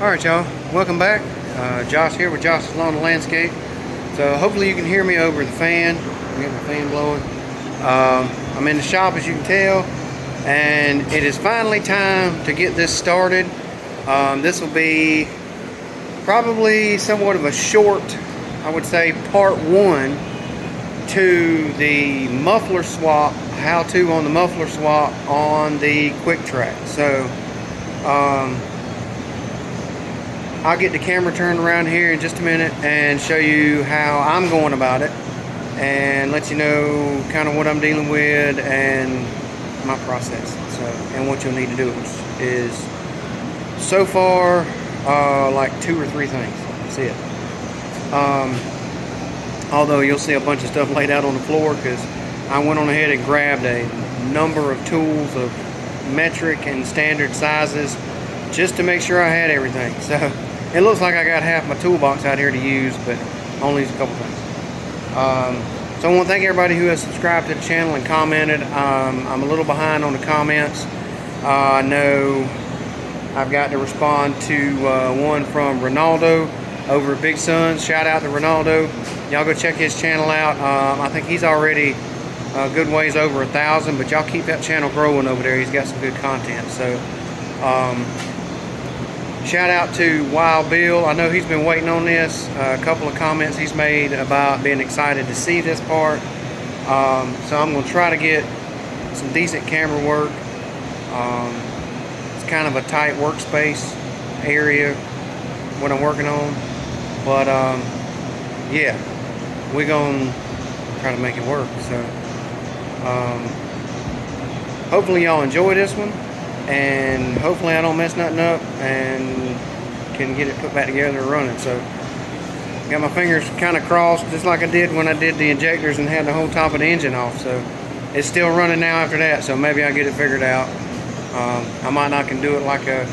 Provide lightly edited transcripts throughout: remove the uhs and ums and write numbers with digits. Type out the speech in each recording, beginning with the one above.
Alright y'all, welcome back. Josh here with Josh's Lawn and Landscape. So hopefully you can hear me over the fan. I'm getting the fan blowing. I'm in the shop, as you can tell, and it is finally time to get this started. This will be probably somewhat of a short, I would say, part one to the muffler swap, how-to on the muffler swap on the QuikTrak. So I'll get the camera turned around here in just a minute and show you how I'm going about it and let you know kind of what I'm dealing with and my process. So, and what you'll need to do is so far like 2 or 3 things. That's it. Although you'll see a bunch of stuff laid out on the floor because I went on ahead and grabbed a number of tools of metric and standard sizes just to make sure I had everything. So it looks like I got half my toolbox out here to use, but only use a couple things. So I want to thank everybody who has subscribed to the channel and commented. I'm a little behind on the comments. I know I've got to respond to one from Ronaldo over at Big Suns. Shout out to Ronaldo. Y'all go check his channel out. I think he's already a good ways over 1,000, but y'all keep that channel growing over there. He's got some good content. So shout out to Wild Bill. I know he's been waiting on this. A couple of comments he's made about being excited to see this part. So I'm going to try to get some decent camera work. It's kind of a tight workspace area what I'm working on. But yeah, we're going to try to make it work. So hopefully y'all enjoy this one. And hopefully I don't mess nothing up and can get it put back together and running. So got my fingers kind of crossed, just like I did when I did the injectors and had the whole top of the engine off. So it's still running now after that, so maybe I'll get it figured out. I might not can do it like a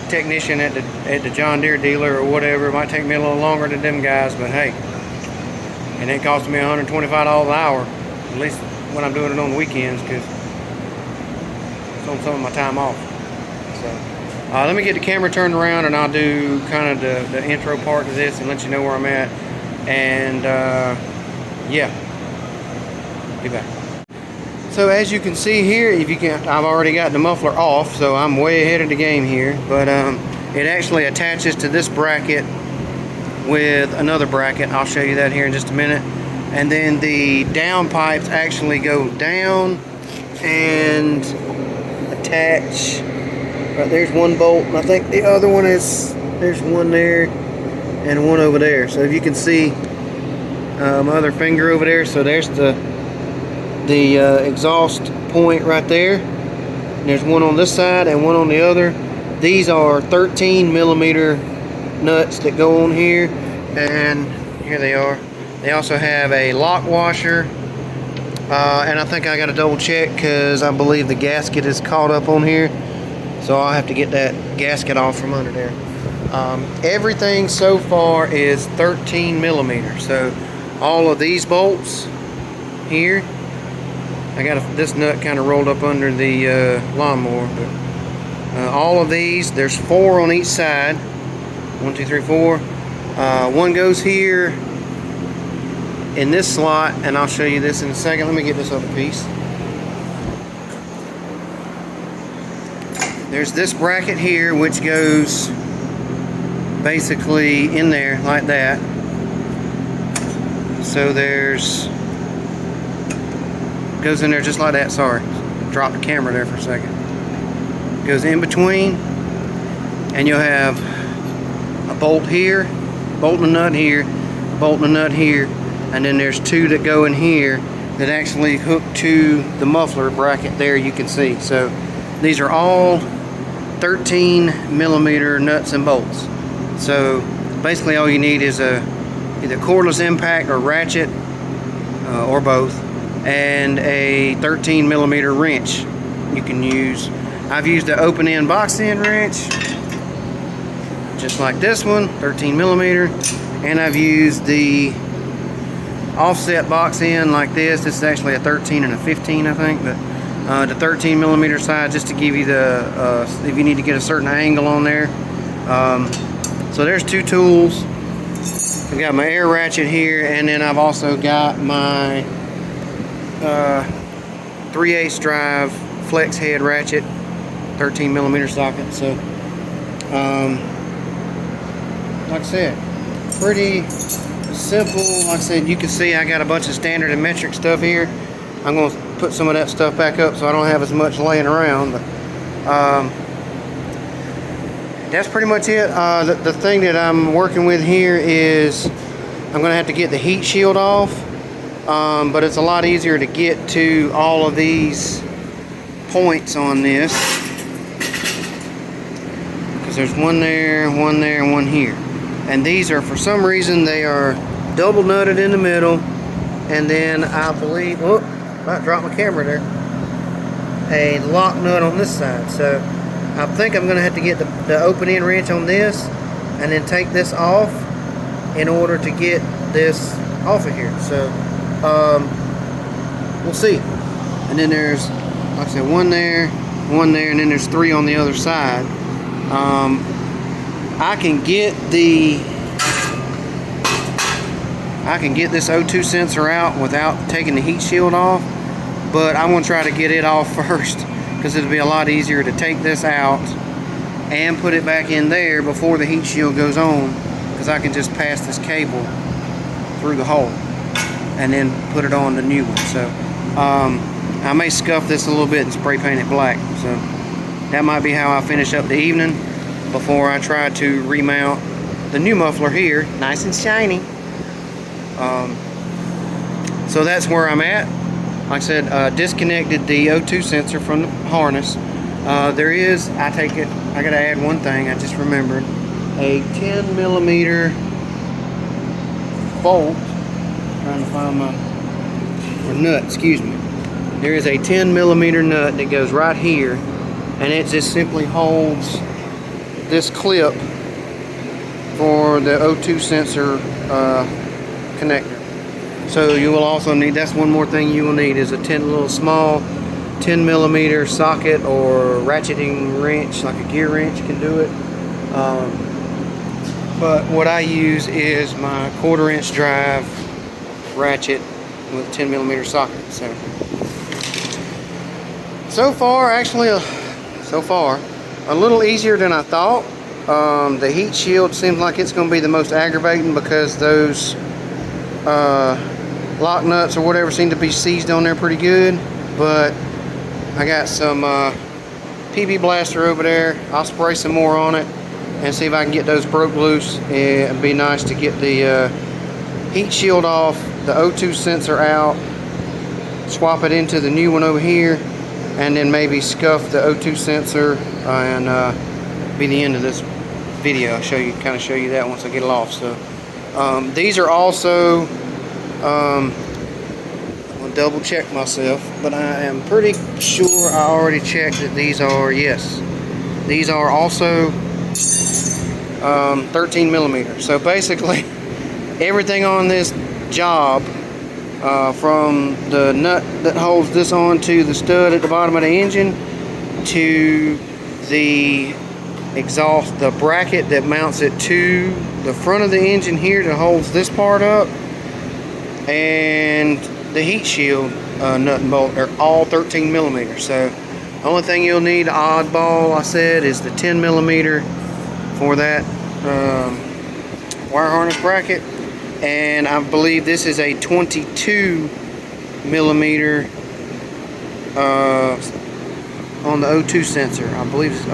technician at the John Deere dealer or whatever. It might take me a little longer than them guys, but hey, it ain't costing me $125 an hour, at least when I'm doing it on the weekends, because on some of my time off. So let me get the camera turned around and I'll do kind of the intro part to this and let you know where I'm at. And yeah, be back. So as you can see here, I've already got the muffler off, so I'm way ahead of the game here. But it actually attaches to this bracket with another bracket. I'll show you that here in just a minute. And then the down pipes actually go down and attach. Right, there's one bolt, and I think the other one there's one there and one over there. So if you can see my other finger over there, so there's the exhaust point right there. And there's one on this side and one on the other. These are 13 millimeter nuts that go on here, and here they are. They also have a lock washer. And I think I got to double check because I believe the gasket is caught up on here, so I'll have to get that gasket off from under there. Everything so far is 13 millimeters. So all of these bolts here, I got this nut kind of rolled up under the lawnmower, but all of these, there's 4 on each side. 1, 2, 3, 4. One goes here in this slot, and I'll show you this in a second. Let me get this other piece. There's this bracket here which goes basically in there like that. So goes in there just like that. Sorry, dropped the camera there for a second. Goes in between, and you'll have a bolt here, bolt and a nut here, bolt and a nut here. And then there's 2 that go in here that actually hook to the muffler bracket there, you can see. So these are all 13 millimeter nuts and bolts. So basically all you need is either cordless impact or ratchet, or both, and a 13 millimeter wrench you can use. I've used an open end box end wrench, just like this one, 13 millimeter, and I've used the offset box end like this. This is actually a 13 and a 15, I think, but the 13mm side, just to give you the if you need to get a certain angle on there. So there's two tools. I've got my air ratchet here, and then I've also got my 3/8 drive flex head ratchet, 13mm socket. So like I said, pretty simple. Like I said, you can see I got a bunch of standard and metric stuff here. I'm going to put some of that stuff back up so I don't have as much laying around, but that's pretty much it. The thing that I'm working with here is I'm going to have to get the heat shield off, but it's a lot easier to get to all of these points on this, because there's one there, and one here. And these are, for some reason, they are double nutted in the middle, and then I believe, whoop, might drop my camera there, a lock nut on this side. So I think I'm going to have to get the open end wrench on this, and then take this off in order to get this off of here. So we'll see. And then there's, like I said, one there, and then there's 3 on the other side. I can get this O2 sensor out without taking the heat shield off, but I'm going to try to get it off first, because it'll be a lot easier to take this out and put it back in there before the heat shield goes on, because I can just pass this cable through the hole and then put it on the new one. So I may scuff this a little bit and spray paint it black. So that might be how I finish up the evening before I try to remount the new muffler here, nice and shiny. So that's where I'm at. Like I said, disconnected the O2 sensor from the harness. There is, I gotta add one thing, I just remembered, a 10mm bolt. Trying to find my, or nut, excuse me. There is a 10mm nut that goes right here, and it just simply holds this clip for the O2 sensor connector. So you will also need, that's one more thing you will need, is a little small 10mm socket or ratcheting wrench, like a gear wrench can do it. But what I use is my 1/4 inch drive ratchet with a 10mm socket. So far, actually, a little easier than I thought. The heat shield seems like it's going to be the most aggravating, because those lock nuts or whatever seem to be seized on there pretty good. But I got some PB Blaster over there. I'll spray some more on it and see if I can get those broke loose. It'd be nice to get the heat shield off, the O2 sensor out, swap it into the new one over here, and then maybe scuff the O2 sensor, and be the end of this video. I'll kind of show you that once I get it off. So these are also, I'll double check myself, but I am pretty sure I already checked that these are, yes, these are also 13mm. So basically everything on this job, from the nut that holds this on to the stud at the bottom of the engine, to the exhaust, the bracket that mounts it to the front of the engine here that holds this part up, and the heat shield nut and bolt are all 13mm. So the only thing you'll need, oddball, I said, is the 10mm for that wire harness bracket. And I believe this is a 22mm on the O2 sensor. I'm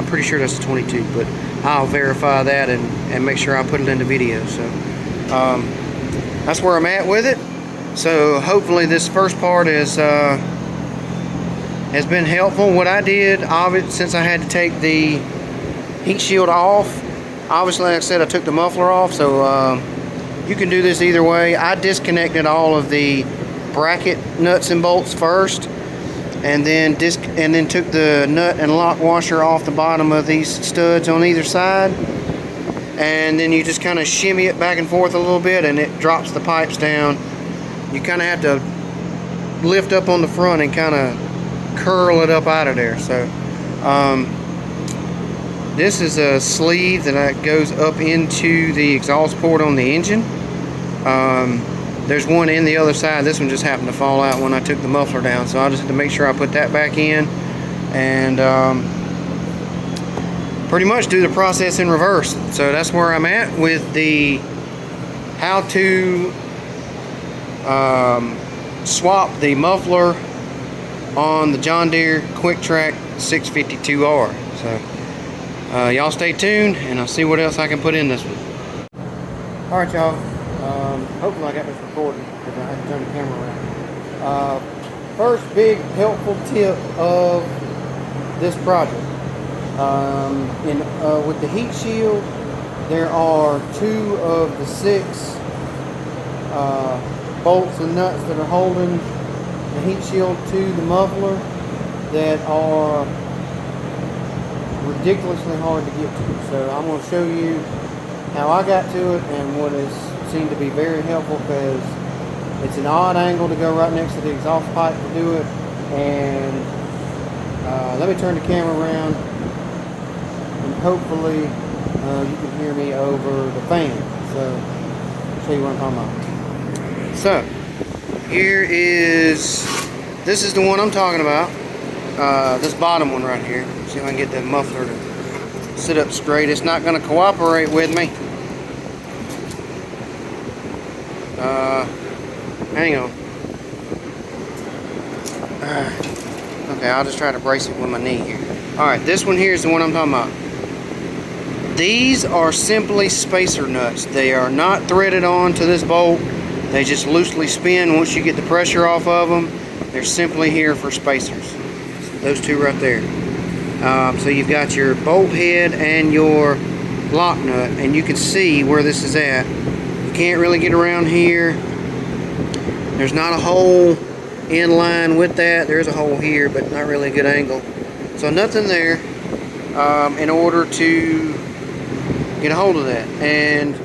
pretty sure that's a 22, but I'll verify that and make sure I put it in the video. So that's where I'm at with it. So hopefully this first part has been helpful. What I did, since I had to take the heat shield off, obviously, like I said, I took the muffler off. So you can do this either way. I disconnected all of the bracket nuts and bolts first, and then took the nut and lock washer off the bottom of these studs on either side, and then you just kind of shimmy it back and forth a little bit, and it drops the pipes down. You kind of have to lift up on the front and kind of curl it up out of there. So this is a sleeve that goes up into the exhaust port on the engine. There's one in the other side. This one just happened to fall out when I took the muffler down, so I just had to make sure I put that back in, and pretty much do the process in reverse. So that's where I'm at with the how to swap the muffler on the John Deere QuikTrak 652R. So y'all stay tuned, and I'll see what else I can put in this one. Alright, y'all. Hopefully I got this recording because I had to turn the camera around. First big helpful tip of this project. With the heat shield, there are 2 of the 6 bolts and nuts that are holding the heat shield to the muffler that are ridiculously hard to get to. So I'm going to show you how I got to it and what has seemed to be very helpful, because it's an odd angle to go right next to the exhaust pipe to do it. And let me turn the camera around, and hopefully you can hear me over the fan. So I'll show you what I'm talking about. So this is the one I'm talking about. This bottom one right here. See if I can get that muffler to sit up straight. It's not going to cooperate with me. Hang on. Okay, I'll just try to brace it with my knee here. Alright, this one here is the one I'm talking about. These are simply spacer nuts. They are not threaded on to this bolt. They just loosely spin once you get the pressure off of them. They're simply here for spacers. Those 2 right there. So you've got your bolt head and your lock nut, and you can see where this is at. You can't really get around here. There's not a hole in line with that. There's a hole here, but not really a good angle. So nothing there in order to get a hold of that. And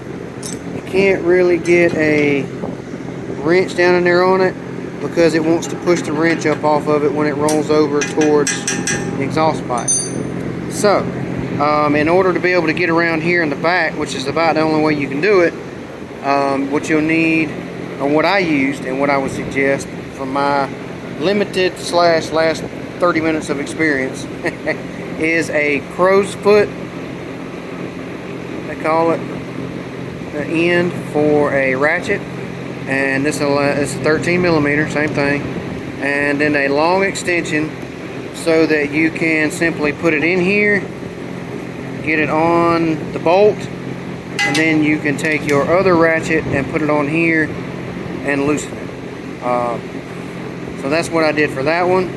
you can't really get a wrench down in there on it, because it wants to push the wrench up off of it when it rolls over towards the exhaust pipe. So in order to be able to get around here in the back, which is about the only way you can do it, what you'll need, or what I used and what I would suggest from my limited / last 30 minutes of experience is a crow's foot, they call it, the end for a ratchet. And this is 13 millimeter, same thing. And then a long extension so that you can simply put it in here, get it on the bolt, and then you can take your other ratchet and put it on here and loosen it. So that's what I did for that one.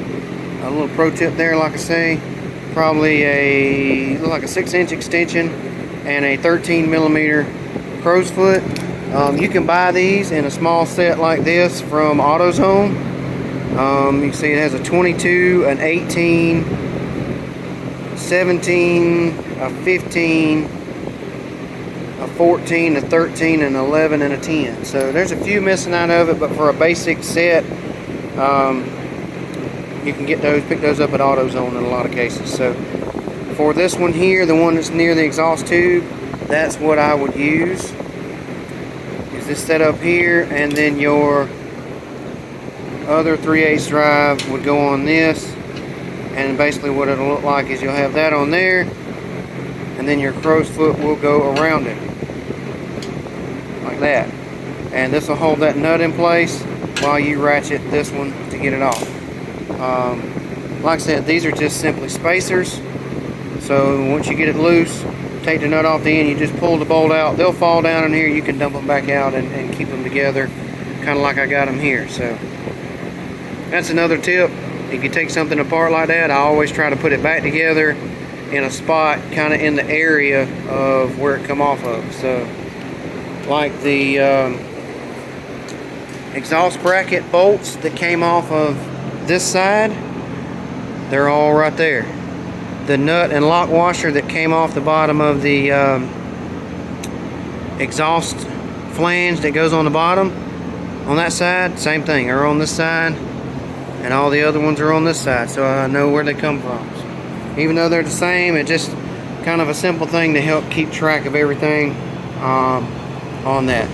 A little pro tip there, like I say, probably like a 6-inch extension and a 13 millimeter crow's foot. You can buy these in a small set like this from AutoZone. You can see it has a 22, an 18, 17, a 15, a 14, a 13, an 11, and a 10. So there's a few missing out of it, but for a basic set, you can get those, pick those up at AutoZone in a lot of cases. So for this one here, the one that's near the exhaust tube, that's what I would use. Is this set up here, and then your other 3/8 drive would go on this, and basically what it'll look like is you'll have that on there, and then your crow's foot will go around it like that, and this will hold that nut in place while you ratchet this one to get it off. Like I said, these are just simply spacers, so once you get it loose, take the nut off the end, you just pull the bolt out, they'll fall down in here, you can dump them back out and keep them together, kind of like I got them here. So that's another tip. If you take something apart like that, I always try to put it back together in a spot kind of in the area of where it come off of. So like the exhaust bracket bolts that came off of this side, they're all right there. The nut and lock washer that came off the bottom of the exhaust flange that goes on the bottom on that side, same thing, or on this side. and all the other ones are on this side, so I know where they come from. So, even though they're the same, it's just kind of a simple thing to help keep track of everything on that.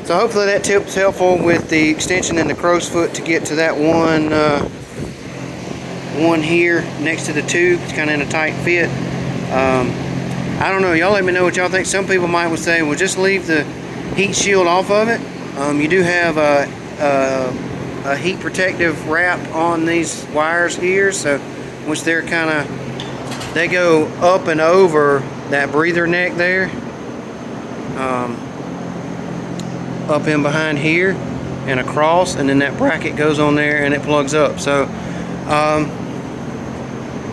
So hopefully that tip's helpful with the extension in the crow's foot to get to that one here next to the tube. It's kind of in a tight fit. I don't know, y'all let me know what y'all think. Some people might say, well, just leave the heat shield off of it. You do have a heat protective wrap on these wires here, so which they're kind of, they go up and over that breather neck there, up in behind here and across, and then that bracket goes on there and it plugs up. So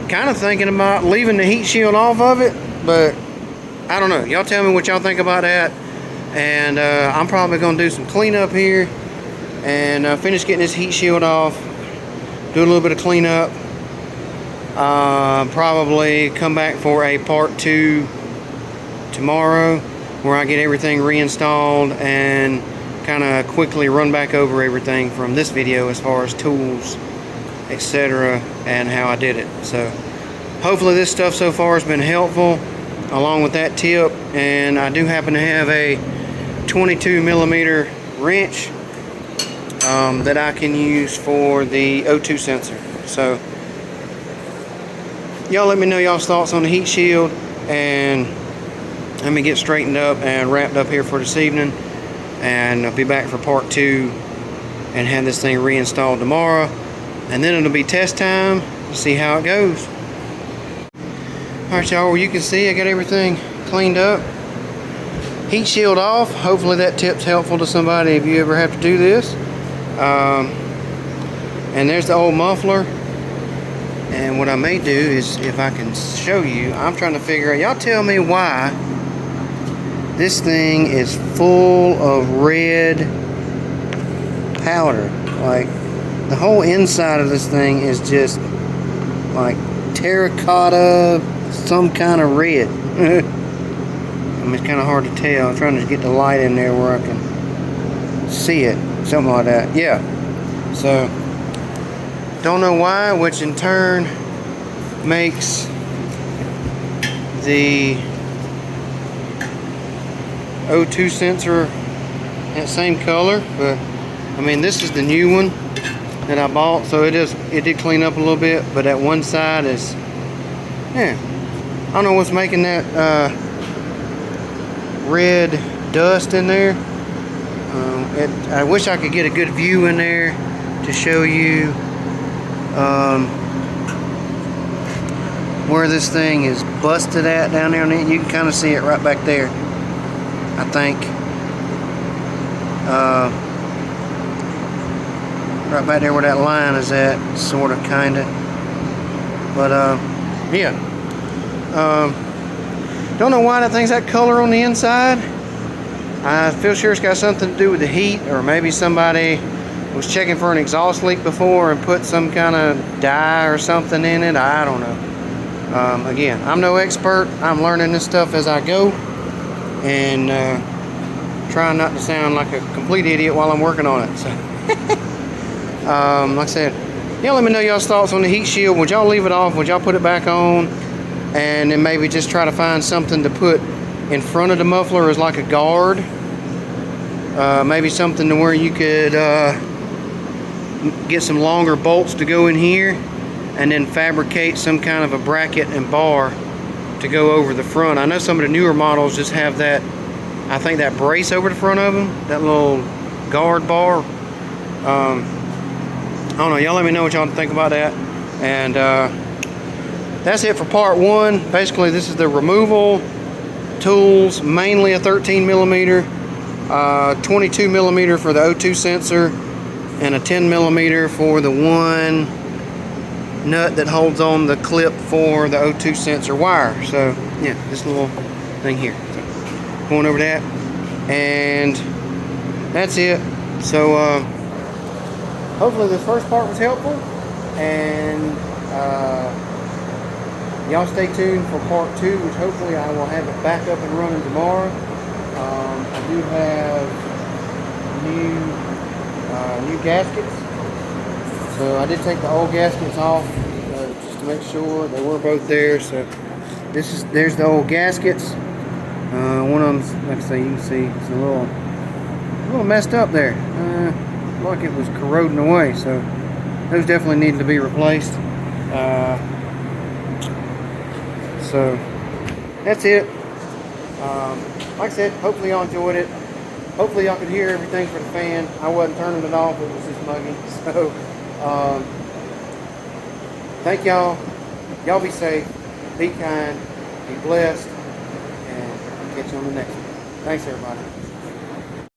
kind of thinking about leaving the heat shield off of it, but I don't know. Y'all tell me what y'all think about that. And I'm probably going to do some cleanup here and finish getting this heat shield off, do a little bit of cleanup, probably come back for a part 2 tomorrow where I get everything reinstalled and kind of quickly run back over everything from this video as far as tools, etc., and how I did it. So hopefully this stuff so far has been helpful along with that tip. And I do happen to have a 22mm wrench that I can use for the O2 sensor. So y'all let me know y'all's thoughts on the heat shield, and let me get straightened up and wrapped up here for this evening, and I'll be back for part 2 and have this thing reinstalled tomorrow, and then it'll be test time to see how it goes. Alright y'all, well, you can see I got everything cleaned up, heat shield off. Hopefully that tip's helpful to somebody if you ever have to do this. And there's the old muffler. And what I may do is, if I can show you, I'm trying to figure out, y'all tell me why this thing is full of red powder. Like, the whole inside of this thing is just like terracotta, some kind of red. I mean, it's kind of hard to tell. I'm trying to get the light in there where I can see it. Something like that. Yeah. So, don't know why, which in turn makes the O2 sensor that same color. But I mean, this is the new one that I bought, so it did clean up a little bit, but that one side is, yeah, I don't know what's making that red dust in there. I wish I could get a good view in there to show you where this thing is busted at down there on it. You can kind of see it right back there, I think. Right back there where that line is at, sort of, kind of. But yeah, don't know why that thing's that color on the inside. I feel sure it's got something to do with the heat, or maybe somebody was checking for an exhaust leak before and put some kind of dye or something in it. I don't know. Again, I'm no expert. I'm learning this stuff as I go, and trying not to sound like a complete idiot while I'm working on it. So, like I said, y'all let me know y'all's thoughts on the heat shield. Would y'all leave it off? Would y'all put it back on? And then maybe just try to find something to put in front of the muffler as like a guard. Maybe something to where you could get some longer bolts to go in here, and then fabricate some kind of a bracket and bar to go over the front. I know some of the newer models just have that, I think, that brace over the front of them, that little guard bar. I don't know, y'all let me know what y'all think about that. And that's it for part 1. Basically, this is the removal tools, mainly a 13mm, 22mm for the O2 sensor, and a 10mm for the one nut that holds on the clip for the O2 sensor wire. So yeah, this little thing here. So, going over that, and that's it. So hopefully this first part was helpful, and y'all stay tuned for part 2, which hopefully I will have it back up and running tomorrow. I do have new gaskets So I did take the old gaskets off just to make sure they were both there. So there's the old gaskets. One of them's, like I say, you can see it's a little messed up there. Like it was corroding away. So those definitely needed to be replaced. So that's it. Like I said, hopefully y'all enjoyed it. Hopefully y'all could hear everything for the fan. I wasn't turning it off, it was just muggy. So thank y'all. Y'all be safe, be kind, be blessed, and catch you on the next one. Thanks everybody.